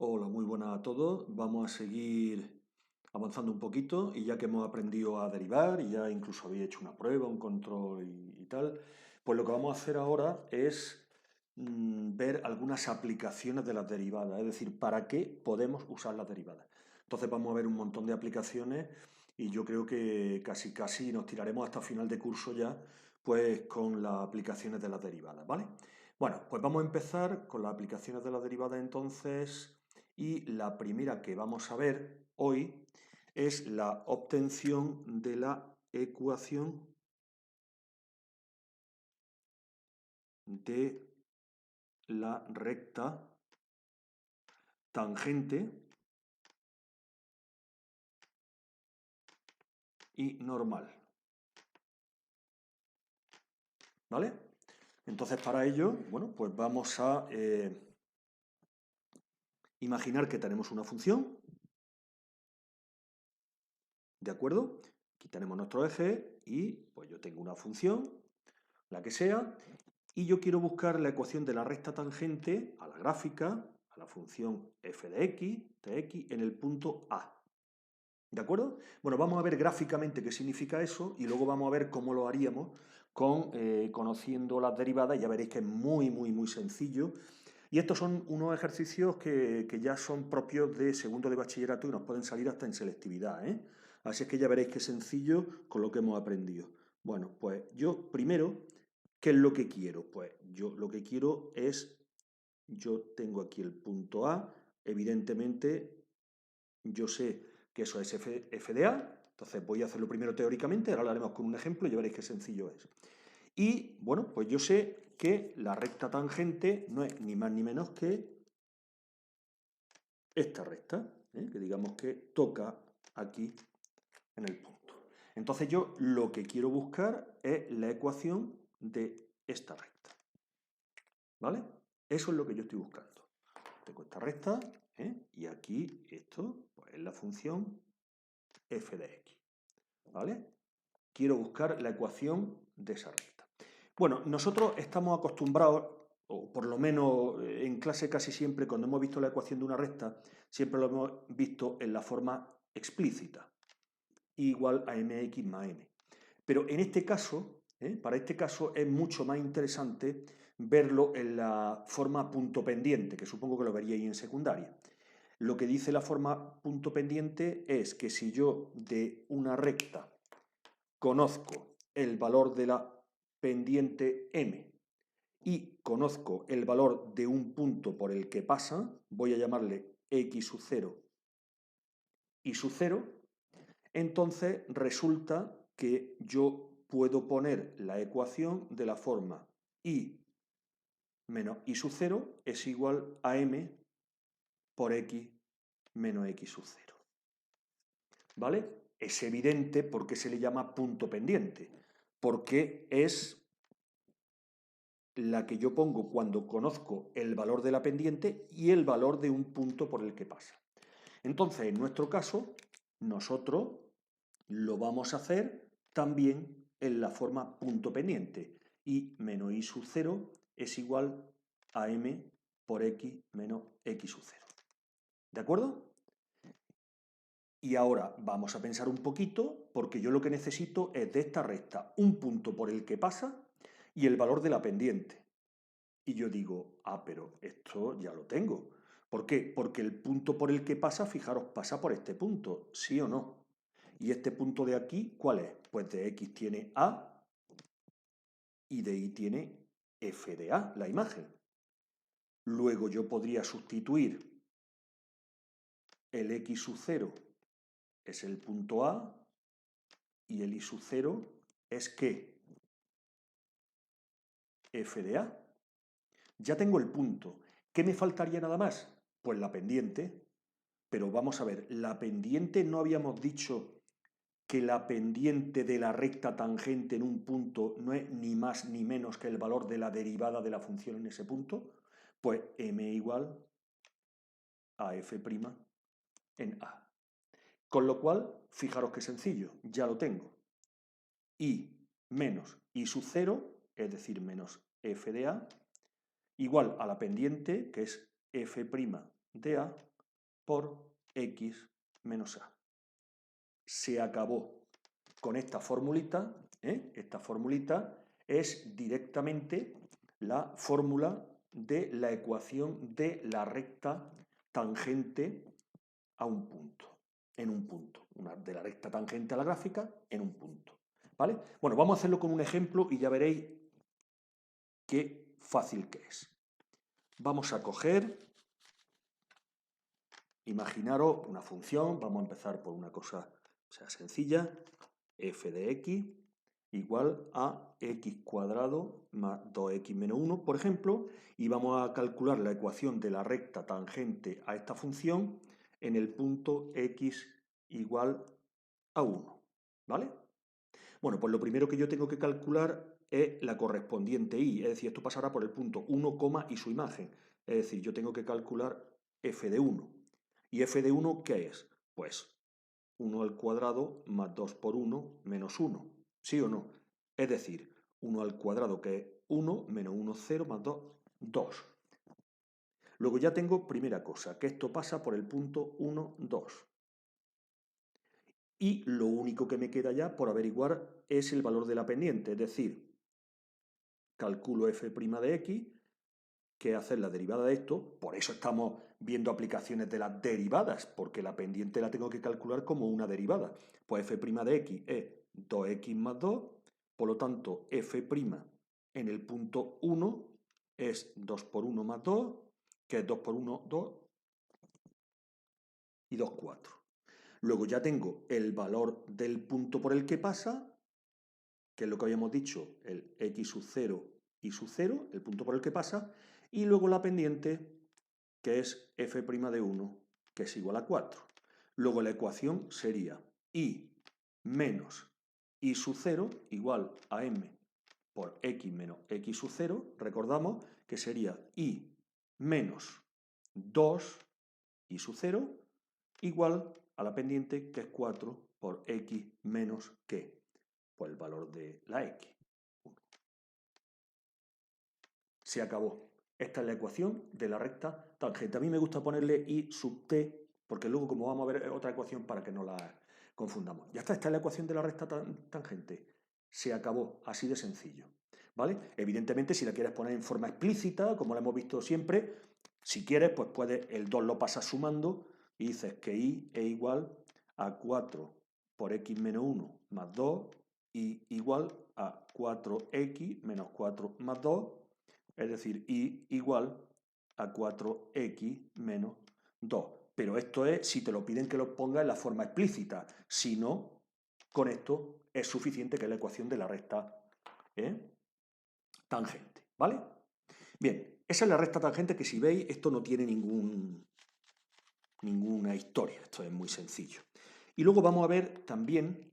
Hola, muy buenas a todos. Vamos a seguir avanzando un poquito y ya que hemos aprendido a derivar y ya incluso habéis hecho una prueba, un control y tal, pues lo que vamos a hacer ahora es ver algunas aplicaciones de las derivadas, es decir, para qué podemos usar las derivadas. Entonces vamos a ver un montón de aplicaciones y yo creo que casi casi nos tiraremos hasta final de curso ya, pues con las aplicaciones de las derivadas, ¿vale? Bueno, pues vamos a empezar con las aplicaciones de las derivadas entonces. Y la primera que vamos a ver hoy es la obtención de la ecuación de la recta tangente y normal. ¿Vale? Entonces para ello, bueno, pues vamos a imaginar que tenemos una función, ¿de acuerdo? Aquí tenemos nuestro eje y pues yo tengo una función, la que sea, y yo quiero buscar la ecuación de la recta tangente a la gráfica, a la función f de x, en el punto A. ¿De acuerdo? Bueno, vamos a ver gráficamente qué significa eso y luego vamos a ver cómo lo haríamos conociendo las derivadas. Ya veréis que es muy sencillo. Y estos son unos ejercicios que ya son propios de segundo de bachillerato y nos pueden salir hasta en selectividad, ¿eh? Así es que ya veréis qué sencillo con lo que hemos aprendido. Bueno, pues yo primero, ¿qué es lo que quiero? Pues yo lo que quiero es, yo tengo aquí el punto A, evidentemente yo sé que eso es f de A, entonces voy a hacerlo primero teóricamente, ahora lo haremos con un ejemplo y ya veréis qué sencillo es. Y bueno, pues yo sé que la recta tangente no es ni más ni menos que esta recta, que digamos que toca aquí en el punto. Entonces yo lo que quiero buscar es la ecuación de esta recta. ¿Vale? Eso es lo que yo estoy buscando. Tengo esta recta, y aquí esto pues, es la función f de x. ¿Vale? Quiero buscar la ecuación de esa recta. Bueno, nosotros estamos acostumbrados, o por lo menos en clase casi siempre, cuando hemos visto la ecuación de una recta, siempre lo hemos visto en la forma explícita, igual a mx más m. Pero en este caso, para este caso es mucho más interesante verlo en la forma punto pendiente, que supongo que lo veríais en secundaria. Lo que dice la forma punto pendiente es que si yo de una recta conozco el valor de la pendiente m y conozco el valor de un punto por el que pasa, voy a llamarle x sub 0 y sub 0, entonces resulta que yo puedo poner la ecuación de la forma y menos y sub 0 es igual a m por x menos x sub 0. ¿Vale? Es evidente por qué se le llama punto pendiente, porque es la que yo pongo cuando conozco el valor de la pendiente y el valor de un punto por el que pasa. Entonces, en nuestro caso, nosotros lo vamos a hacer también en la forma punto pendiente. Y menos y sub 0 es igual a m por x menos x sub 0. ¿De acuerdo? Y ahora vamos a pensar un poquito, porque yo lo que necesito es de esta recta un punto por el que pasa y el valor de la pendiente. Y yo digo, pero esto ya lo tengo. ¿Por qué? Porque el punto por el que pasa, fijaros, pasa por este punto, ¿sí o no? Y este punto de aquí, ¿cuál es? Pues de x tiene A y de y tiene f de A, la imagen. Luego yo podría sustituir el x sub 0 es el punto A y el y sub 0 es ¿qué? F de A. Ya tengo el punto. ¿Qué me faltaría nada más? Pues la pendiente. Pero vamos a ver, la pendiente no habíamos dicho que la pendiente de la recta tangente en un punto no es ni más ni menos que el valor de la derivada de la función en ese punto. Pues m igual a f' en A. Con lo cual, fijaros qué sencillo, ya lo tengo. Y menos y sub 0, es decir, menos f de A, igual a la pendiente, que es f' de A, por x menos a. Se acabó con esta formulita. Esta formulita es directamente la fórmula de la ecuación de la recta tangente a un punto, en un punto, de la recta tangente a la gráfica en un punto, ¿vale? Bueno, vamos a hacerlo con un ejemplo y ya veréis qué fácil que es. Vamos a coger, imaginaros una función, vamos a empezar por una cosa sencilla, f de x igual a x cuadrado más 2x menos 1, por ejemplo, y vamos a calcular la ecuación de la recta tangente a esta función en el punto x igual a 1, ¿vale? Bueno, pues lo primero que yo tengo que calcular es la correspondiente y, es decir, esto pasará por el punto 1, y su imagen. Es decir, yo tengo que calcular f de 1. ¿Y f de 1 qué es? Pues 1 al cuadrado más 2 por 1 menos 1. ¿Sí o no? Es decir, 1 al cuadrado que es 1 menos 1, 0 más 2, 2. Luego ya tengo primera cosa, que esto pasa por el punto 1, 2. Y lo único que me queda ya por averiguar es el valor de la pendiente, es decir, calculo f' de x, que es hacer la derivada de esto. Por eso estamos viendo aplicaciones de las derivadas, porque la pendiente la tengo que calcular como una derivada. Pues f' de x es 2x más 2, por lo tanto f' en el punto 1 es 2 por 1 más 2, que es 2 por 1, 2, y 2, 4. Luego ya tengo el valor del punto por el que pasa, que es lo que habíamos dicho, el x sub 0 y sub 0, el punto por el que pasa, y luego la pendiente, que es f' de 1, que es igual a 4. Luego la ecuación sería y menos y sub 0 igual a m por x menos x sub 0, recordamos que sería y menos 2 y sub 0 igual a la pendiente, que es 4 por x menos ¿qué? Pues el valor de la x. Se acabó. Esta es la ecuación de la recta tangente. A mí me gusta ponerle y sub t, porque luego, como vamos a ver, es otra ecuación para que no la confundamos. Ya está, esta es la ecuación de la recta tangente. Se acabó, así de sencillo, ¿vale? Evidentemente, si la quieres poner en forma explícita, como la hemos visto siempre, si quieres, pues puedes, el 2 lo pasas sumando y dices que y es igual a 4 por x menos 1 más 2 y igual a 4x menos 4 más 2, es decir, y igual a 4x menos 2. Pero esto es si te lo piden que lo ponga en la forma explícita. Si no, con esto es suficiente, que es la ecuación de la recta tangente, ¿vale? Bien, esa es la recta tangente, que si veis, esto no tiene ninguna historia, esto es muy sencillo. Y luego vamos a ver también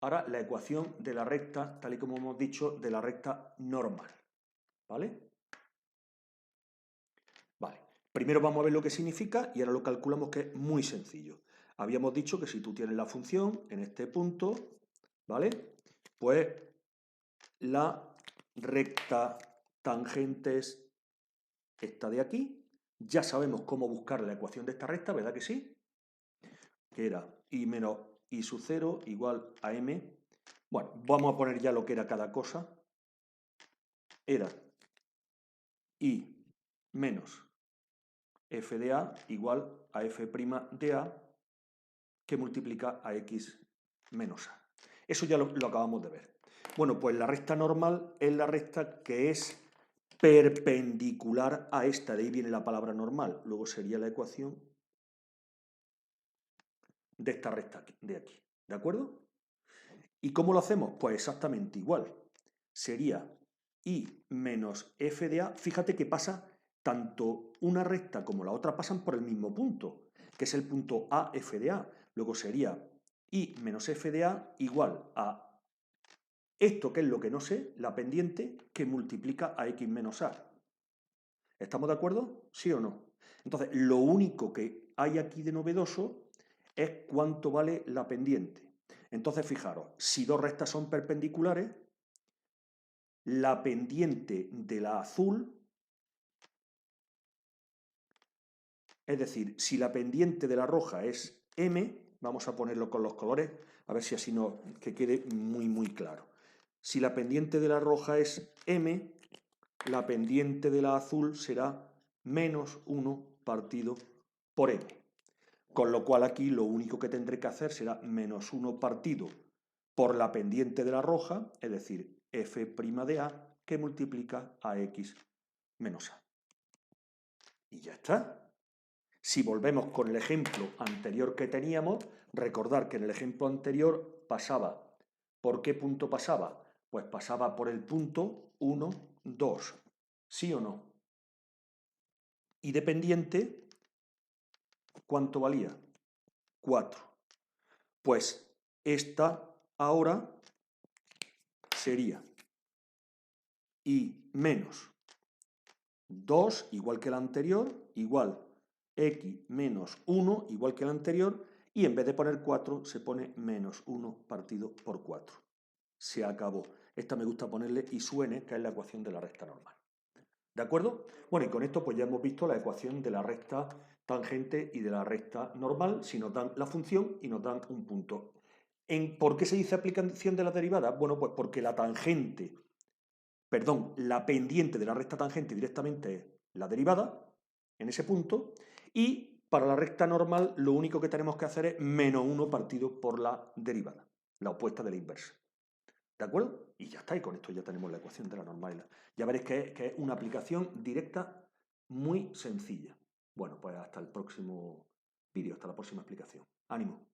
ahora la ecuación de la recta, tal y como hemos dicho, de la recta normal, ¿vale? Vale, primero vamos a ver lo que significa y ahora lo calculamos, que es muy sencillo. Habíamos dicho que si tú tienes la función en este punto, ¿vale? Pues la recta tangente es esta de aquí. Ya sabemos cómo buscar la ecuación de esta recta, ¿verdad que sí? Que era y menos y sub 0 igual a m. Bueno, vamos a poner ya lo que era cada cosa. Era y menos f de a igual a f' de a, que multiplica a x menos a. Eso ya lo acabamos de ver. Bueno, pues la recta normal es la recta que es perpendicular a esta, de ahí viene la palabra normal. Luego sería la ecuación de esta recta de aquí, ¿de acuerdo? ¿Y cómo lo hacemos? Pues exactamente igual. Sería y menos f de a. Fíjate que pasa, tanto una recta como la otra pasan por el mismo punto, que es el punto a f de a. Luego sería y menos f de a igual a esto, que es lo que no sé, la pendiente, que multiplica a x menos a. ¿Estamos de acuerdo? ¿Sí o no? Entonces, lo único que hay aquí de novedoso es cuánto vale la pendiente. Entonces, fijaros, si dos rectas son perpendiculares, la pendiente de la azul Es decir, si la pendiente de la roja es m, vamos a ponerlo con los colores, a ver si así no, que quede muy claro. Si la pendiente de la roja es m, la pendiente de la azul será menos 1 partido por m. Con lo cual aquí lo único que tendré que hacer será menos 1 partido por la pendiente de la roja, es decir, f' de a, que multiplica a x menos a. Y ya está. Si volvemos con el ejemplo anterior que teníamos, recordar que en el ejemplo anterior pasaba. ¿Por qué punto pasaba? Pues pasaba por el punto 1, 2. ¿Sí o no? Y de pendiente, ¿cuánto valía? 4. Pues esta ahora sería y menos 2 igual que la anterior, igual x menos 1 igual que la anterior, y en vez de poner 4 se pone menos 1 partido por 4. Se acabó. Esta me gusta ponerle y suene, que es la ecuación de la recta normal. ¿De acuerdo? Bueno, y con esto pues ya hemos visto la ecuación de la recta tangente y de la recta normal, si nos dan la función y nos dan un punto. ¿Por qué se dice aplicación de la derivada? Bueno, pues porque la pendiente de la recta tangente directamente es la derivada, en ese punto, y para la recta normal lo único que tenemos que hacer es menos 1 partido por la derivada, la opuesta de la inversa. ¿De acuerdo? Y ya está, y con esto ya tenemos la ecuación de la normal. Ya veréis que es una aplicación directa muy sencilla. Bueno, pues hasta el próximo vídeo, hasta la próxima explicación. ¡Ánimo!